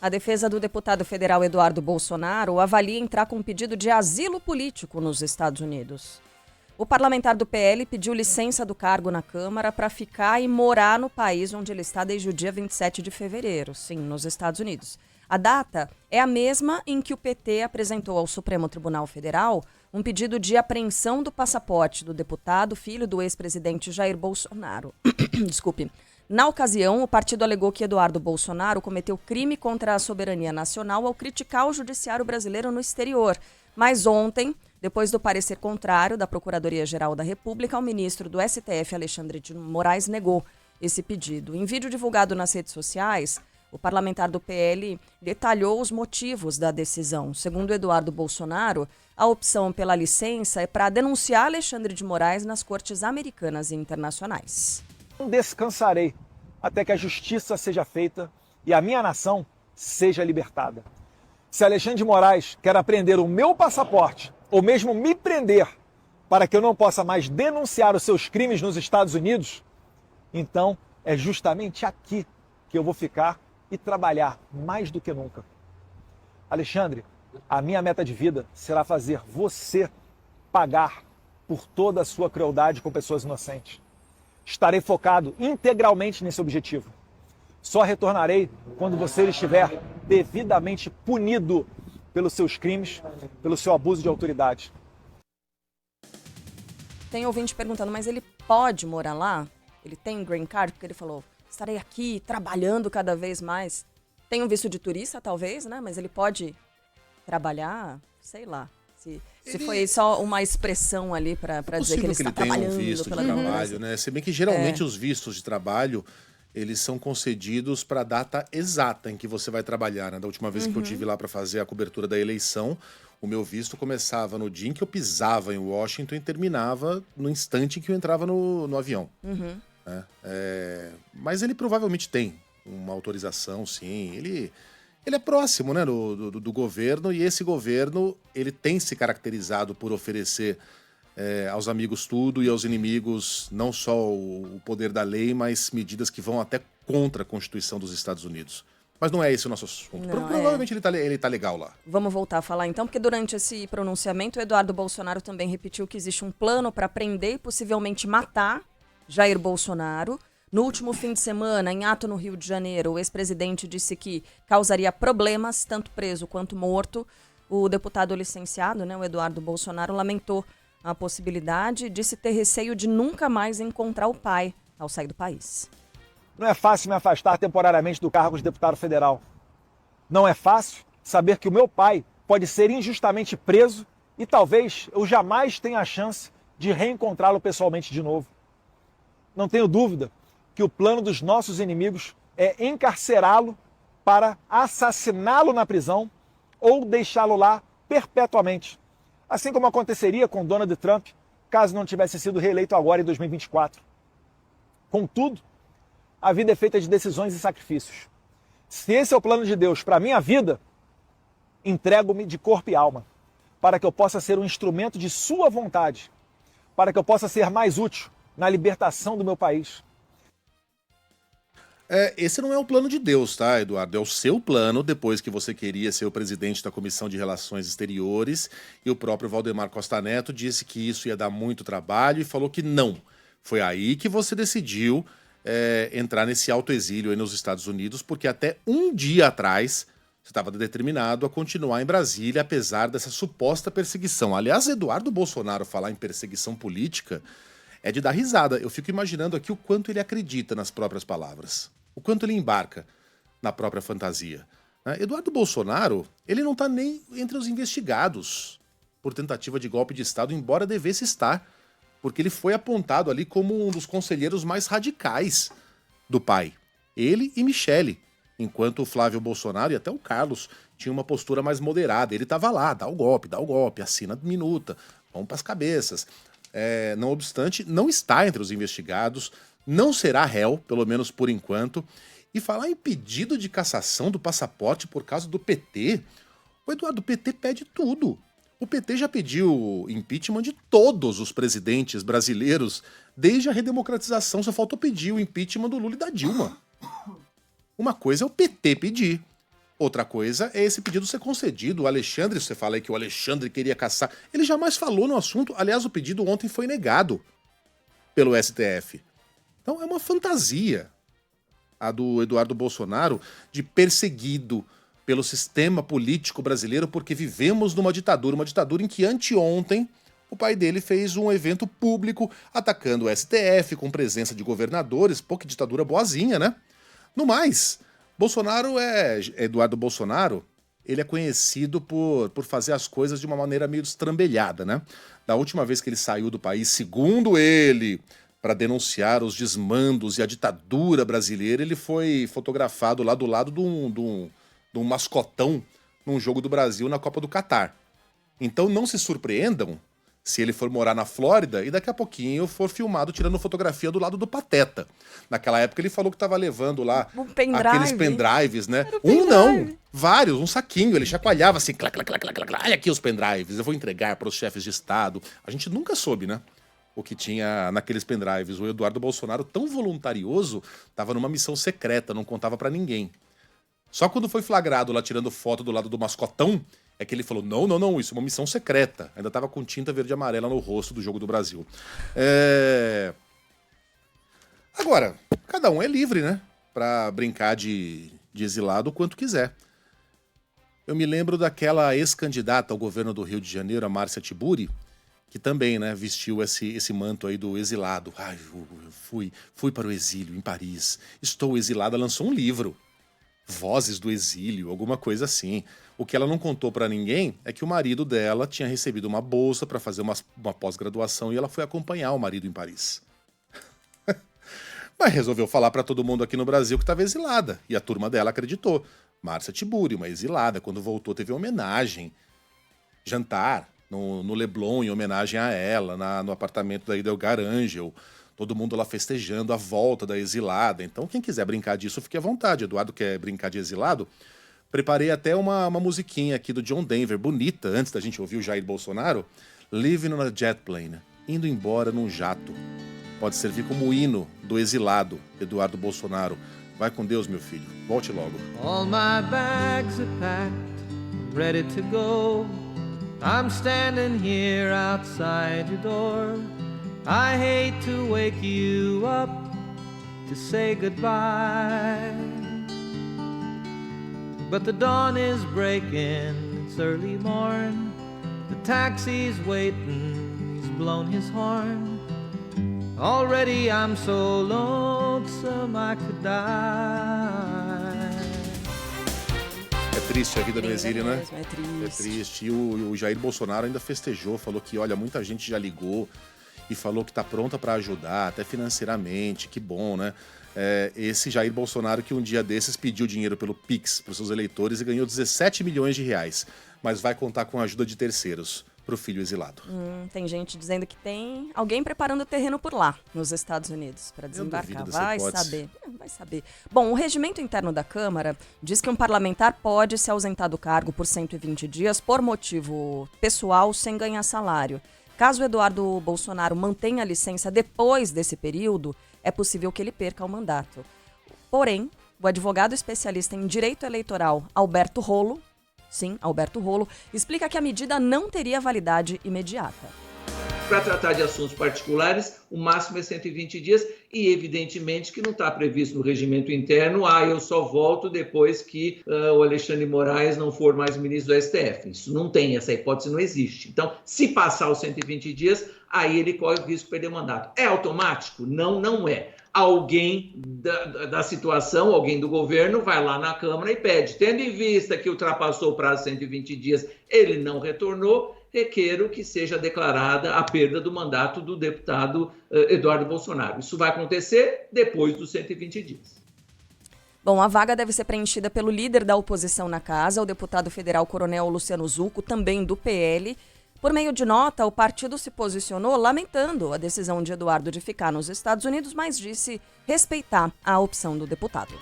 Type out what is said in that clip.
A defesa do deputado federal Eduardo Bolsonaro avalia entrar com um pedido de asilo político nos Estados Unidos. O parlamentar do PL pediu licença do cargo na Câmara para ficar e morar no país onde ele está desde o dia 27 de fevereiro, sim, nos Estados Unidos. A data é a mesma em que o PT apresentou ao Supremo Tribunal Federal um pedido de apreensão do passaporte do deputado, filho do ex-presidente Jair Bolsonaro. Desculpe. Na ocasião, o partido alegou que Eduardo Bolsonaro cometeu crime contra a soberania nacional ao criticar o judiciário brasileiro no exterior. Mas ontem, depois do parecer contrário da Procuradoria-Geral da República, o ministro do STF, Alexandre de Moraes, negou esse pedido. Em vídeo divulgado nas redes sociais, o parlamentar do PL detalhou os motivos da decisão. Segundo Eduardo Bolsonaro, a opção pela licença é para denunciar Alexandre de Moraes nas cortes americanas e internacionais. Não descansarei até que a justiça seja feita e a minha nação seja libertada. Se Alexandre de Moraes quer apreender o meu passaporte ou mesmo me prender para que eu não possa mais denunciar os seus crimes nos Estados Unidos, então é justamente aqui que eu vou ficar e trabalhar mais do que nunca. Alexandre, a minha meta de vida será fazer você pagar por toda a sua crueldade com pessoas inocentes. Estarei focado integralmente nesse objetivo. Só retornarei quando você estiver devidamente punido pelos seus crimes, pelo seu abuso de autoridade. Tem ouvinte perguntando, mas ele pode morar lá? Ele tem green card? Porque ele falou, estarei aqui trabalhando cada vez mais. Tem um visto de turista, talvez, né? Mas ele pode trabalhar, sei lá. Se foi só uma expressão ali para dizer que ele está trabalhando. Um visto de trabalho, né? Se bem que geralmente os vistos de trabalho, eles são concedidos para a data exata em que você vai trabalhar, né? Da última vez que eu tive lá para fazer a cobertura da eleição, o meu visto começava no dia em que eu pisava em Washington e terminava no instante em que eu entrava no avião. Né? Mas ele provavelmente tem uma autorização, sim. Ele é próximo, né, do governo, e esse governo ele tem se caracterizado por oferecer aos amigos tudo e aos inimigos não só o poder da lei, mas medidas que vão até contra a Constituição dos Estados Unidos. Mas não é esse o nosso assunto. Provavelmente ele tá legal lá. Vamos voltar a falar então, porque durante esse pronunciamento, o Eduardo Bolsonaro também repetiu que existe um plano para prender e possivelmente matar Jair Bolsonaro. No último fim de semana, em ato no Rio de Janeiro, o ex-presidente disse que causaria problemas, tanto preso quanto morto. O deputado licenciado, né, o Eduardo Bolsonaro, lamentou a possibilidade, disse ter receio de nunca mais encontrar o pai ao sair do país. Não é fácil me afastar temporariamente do cargo de deputado federal. Não é fácil saber que o meu pai pode ser injustamente preso e talvez eu jamais tenha a chance de reencontrá-lo pessoalmente de novo. Não tenho dúvida que o plano dos nossos inimigos é encarcerá-lo para assassiná-lo na prisão ou deixá-lo lá perpetuamente. Assim como aconteceria com Donald Trump, caso não tivesse sido reeleito agora em 2024. Contudo, a vida é feita de decisões e sacrifícios. Se esse é o plano de Deus para a minha vida, entrego-me de corpo e alma, para que eu possa ser um instrumento de sua vontade, para que eu possa ser mais útil na libertação do meu país. Esse não é o plano de Deus, tá, Eduardo? É o seu plano, depois que você queria ser o presidente da Comissão de Relações Exteriores, e o próprio Valdemar Costa Neto disse que isso ia dar muito trabalho e falou que não. Foi aí que você decidiu entrar nesse autoexílio aí nos Estados Unidos, porque até um dia atrás você estava determinado a continuar em Brasília, apesar dessa suposta perseguição. Aliás, Eduardo Bolsonaro falar em perseguição política é de dar risada. Eu fico imaginando aqui o quanto ele acredita nas próprias palavras, o quanto ele embarca na própria fantasia. Eduardo Bolsonaro, ele não está nem entre os investigados por tentativa de golpe de Estado, embora devesse estar, porque ele foi apontado ali como um dos conselheiros mais radicais do pai. Ele e Michele, enquanto o Flávio Bolsonaro e até o Carlos tinham uma postura mais moderada. Ele estava lá, dá o golpe, assina a minuta, vamos para as cabeças. Não obstante, não está entre os investigados, não será réu, pelo menos por enquanto. E falar em pedido de cassação do passaporte por causa do PT, o Eduardo, o PT pede tudo. O PT já pediu impeachment de todos os presidentes brasileiros desde a redemocratização, só faltou pedir o impeachment do Lula e da Dilma. Uma coisa é o PT pedir, Outra coisa é esse pedido ser concedido. O Alexandre, você fala aí que o Alexandre queria caçar. Ele jamais falou no assunto. Aliás, o pedido ontem foi negado pelo STF. Então é uma fantasia a do Eduardo Bolsonaro de perseguido pelo sistema político brasileiro porque vivemos numa ditadura em que anteontem o pai dele fez um evento público atacando o STF com presença de governadores. Pô, que ditadura boazinha, né? No mais, Eduardo Bolsonaro, ele é conhecido por fazer as coisas de uma maneira meio destrambelhada, né? Da última vez que ele saiu do país, segundo ele, para denunciar os desmandos e a ditadura brasileira, ele foi fotografado lá do lado de um mascotão num jogo do Brasil na Copa do Catar. Então não se surpreendam se ele for morar na Flórida e daqui a pouquinho for filmado tirando fotografia do lado do Pateta. Naquela época ele falou que estava levando lá aqueles pendrives, né? Não, vários, um saquinho. Ele chacoalhava assim, clac, clac, clac, clac, clac, olha aqui os pendrives, eu vou entregar para os chefes de Estado. A gente nunca soube, né? O que tinha naqueles pendrives. O Eduardo Bolsonaro, tão voluntarioso, estava numa missão secreta, não contava para ninguém. Só quando foi flagrado lá tirando foto do lado do mascotão, é que ele falou, não, isso é uma missão secreta. Ainda tava com tinta verde e amarela no rosto do Jogo do Brasil. Agora, cada um é livre, né? Pra brincar de exilado o quanto quiser. Eu me lembro daquela ex-candidata ao governo do Rio de Janeiro, a Márcia Tiburi, que também, né, vestiu esse manto aí do exilado. Ai, eu fui para o exílio em Paris. Estou exilada, lançou um livro. Vozes do Exílio, alguma coisa assim. O que ela não contou pra ninguém é que o marido dela tinha recebido uma bolsa pra fazer uma pós-graduação e ela foi acompanhar o marido em Paris. Mas resolveu falar pra todo mundo aqui no Brasil que estava exilada. E a turma dela acreditou. Márcia Tiburi, uma exilada, quando voltou teve homenagem. Jantar no Leblon, em homenagem a ela, no apartamento da Idelgar Angel. Todo mundo lá festejando a volta da exilada. Então, quem quiser brincar disso, fique à vontade. Eduardo quer brincar de exilado? Preparei até uma musiquinha aqui do John Denver, bonita, antes da gente ouvir o Jair Bolsonaro. Living on a Jet Plane, indo embora num jato. Pode servir como hino do exilado, Eduardo Bolsonaro. Vai com Deus, meu filho. Volte logo. All my bags are packed, ready to go. I'm standing here outside your door. I hate to wake you up to say goodbye, but the dawn is breaking, it's early morn. The taxi's waiting, he's blown his horn. Already I'm so lonesome I could die. É triste a vida no exílio, né? É triste. É triste. E o Jair Bolsonaro ainda festejou, falou que, olha, muita gente já ligou e falou que está pronta para ajudar, até financeiramente, que bom, né? Esse Jair Bolsonaro que um dia desses pediu dinheiro pelo Pix para os seus eleitores e ganhou 17 milhões de reais, mas vai contar com a ajuda de terceiros para o filho exilado. Tem gente dizendo que tem alguém preparando o terreno por lá, nos Estados Unidos, para desembarcar. Vai saber. Bom, o regimento interno da Câmara diz que um parlamentar pode se ausentar do cargo por 120 dias por motivo pessoal sem ganhar salário. Caso Eduardo Bolsonaro mantenha a licença depois desse período, é possível que ele perca o mandato. Porém, o advogado especialista em direito eleitoral, Alberto Rolo, explica que a medida não teria validade imediata. Para tratar de assuntos particulares, o máximo é 120 dias e, evidentemente, que não está previsto no regimento interno, eu só volto depois que o Alexandre de Moraes não for mais ministro do STF. Isso não tem, essa hipótese não existe. Então, se passar os 120 dias, aí ele corre o risco de perder o mandato. É automático? Não, não é. Alguém da situação, alguém do governo, vai lá na Câmara e pede, tendo em vista que ultrapassou o prazo de 120 dias, ele não retornou, requeiro que seja declarada a perda do mandato do deputado Eduardo Bolsonaro. Isso vai acontecer depois dos 120 dias. Bom, a vaga deve ser preenchida pelo líder da oposição na casa, o deputado federal Coronel Luciano Zucco, também do PL. Por meio de nota, o partido se posicionou lamentando a decisão de Eduardo de ficar nos Estados Unidos, mas disse respeitar a opção do deputado.